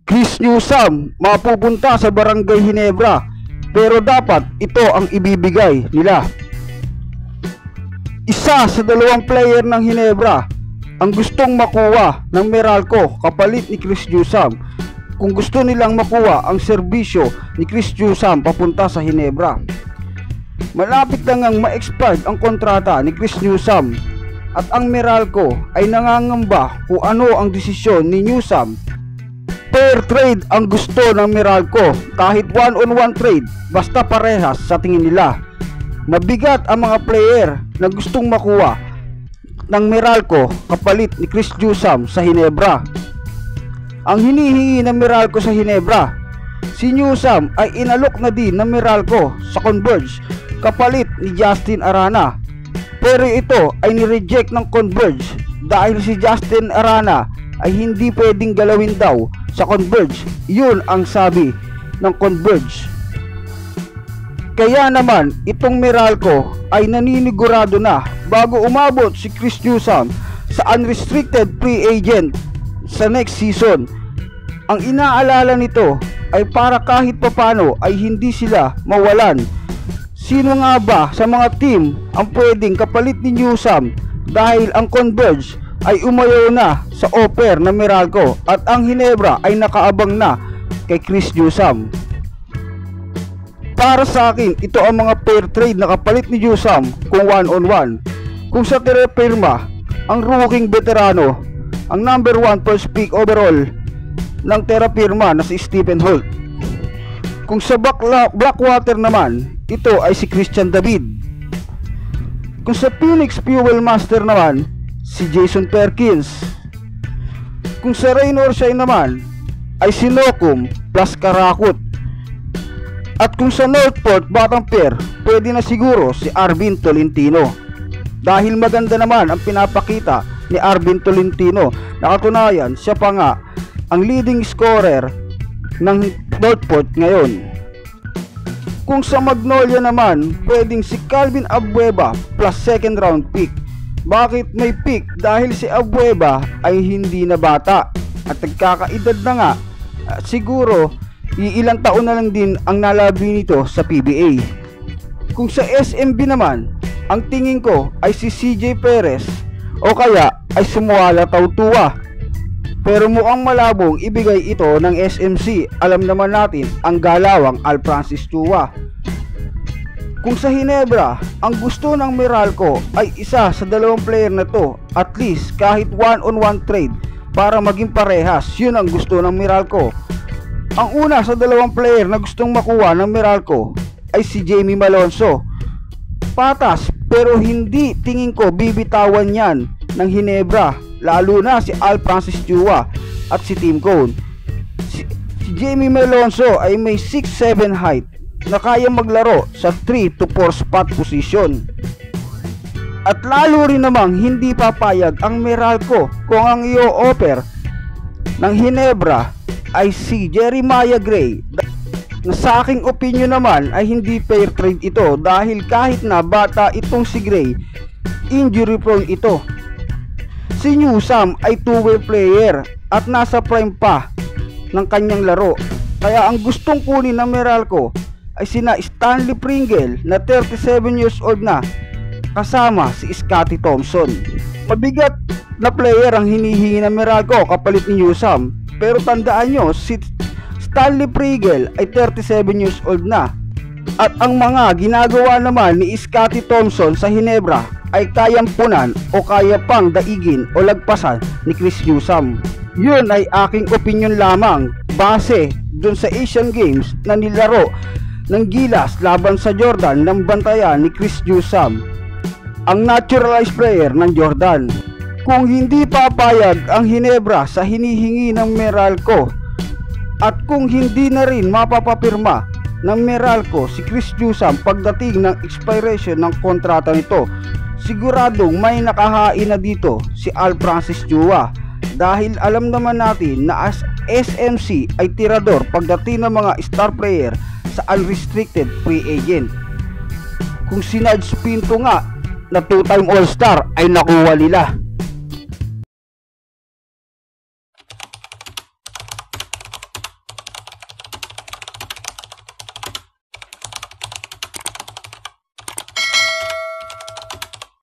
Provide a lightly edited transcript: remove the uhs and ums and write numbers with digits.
Chris Newsome mapupunta sa Barangay Ginebra, pero dapat ito ang ibibigay nila. Isa sa dalawang player ng Ginebra ang gustong makuha ng Meralco kapalit ni Chris Newsome. Kung gusto nilang makuha ang serbisyo ni Chris Newsome papunta sa Ginebra, malapit na ngang ma-expire ang kontrata ni Chris Newsome at ang Meralco ay nangangamba kung ano ang desisyon ni Newsome. Fair trade ang gusto ng Meralco, kahit one-on-one trade, basta parehas sa tingin nila. Mabigat ang mga player na gustong makuha ng Meralco kapalit ni Chris Newsome sa Ginebra. Ang hinihingi ng Meralco sa Ginebra, si Newsome ay inalok na din ng Meralco sa Converge kapalit ni Justin Arana. Pero ito ay ni-reject ng Converge dahil si Justin Arana ay hindi pwedeng galawin daw sa Converge. Yun ang sabi ng Converge. Kaya naman itong Meralco ay naninigurado na bago umabot si Chris Newsome sa unrestricted free agent sa next season. Ang inaalala nito ay para kahit papano ay hindi sila mawalan. Sino nga ba sa mga team ang pwedeng kapalit ni Newsome dahil ang Converge ay umayaw na sa offer ng Meralco at ang Ginebra ay nakaabang na kay Chris Newsome. Para sa akin, ito ang mga fair trade na kapalit ni Newsome kung one-on-one. Kung sa tirepirma, ang rookie veterano, ang number 1 first pick overall ng terapirma na si Stephen Holt. Kung sa Blackwater naman, ito ay si Christian David. Kung sa Phoenix Fuel Master naman, si Jason Perkins. Kung sa Rain or Shine naman, ay si Nocum plus Karakut. At kung sa Northport Batang Pair, pwede na siguro si Arvin Tolentino. Dahil maganda naman ang pinapakita ni Arvin Tolentino, nakatunayan siya pa nga ang leading scorer ng Northport ngayon. Kung sa Magnolia naman, pwedeng si Calvin Abueva plus second round pick. Bakit may pick? Dahil si Abueva ay hindi na bata at nagkakaedad na nga. Siguro ilang taon na lang din ang nalabi nito sa PBA. Kung sa SMB naman, ang tingin ko ay si CJ Perez o kaya ay si Moala Tautua. Pero mukhang malabong ibigay ito ng SMC. Alam naman natin ang galawang Al Francis Chua. Kung sa Ginebra, ang gusto ng Meralco ay isa sa dalawang player na to, at least kahit one-on-one trade para maging parehas. Yun ang gusto ng Meralco. Ang una sa dalawang player na gustong makuha ng Meralco ay si Jamie Malonzo. Patas, pero hindi tingin ko bibitawan yan ng Ginebra, lalo na si Al Francis Chua at si Tim Cone. Si Jamie Malonzo ay may 6'7" height na kaya maglaro sa 3 to 4 spot position. At lalo rin namang hindi papayag ang Meralco kung ang i-offer ng Ginebra ay si Jeremiah Gray, na sa aking opinion naman ay hindi fair trade ito dahil kahit na bata itong si Gray, injury prone ito. Si Newsome ay two-way player at nasa prime pa ng kanyang laro. Kaya ang gustong kunin ng Meralco ay sina Stanley Pringle na 37 years old na, kasama si Scotty Thompson. Mabigat na player ang hinihingi ng Meralco kapalit ni Newsome. Pero tandaan nyo, si Stanley Pringle ay 37 years old na. At ang mga ginagawa naman ni Scotty Thompson sa Ginebra ay kayang punan o kaya pang daigin o lagpasan ni Chris Newsome. Yun ay aking opinion lamang base dun sa Asian Games na nilaro ng Gilas laban sa Jordan ng bantayan ni Chris Newsome, ang naturalized player ng Jordan. Kung hindi papayag ang Ginebra sa hinihingi ng Meralco at kung hindi na rin mapapapirma ng Meralco si Chris Newsome pagdating ng expiration ng kontrata nito, siguradong may nakahain na dito si Al Francis Chua. Dahil alam naman natin na as SMC ay tirador pagdating ng mga star player sa unrestricted free agent. Kung si Nudge Pinto nga na 2-time All-Star ay nakuha nila.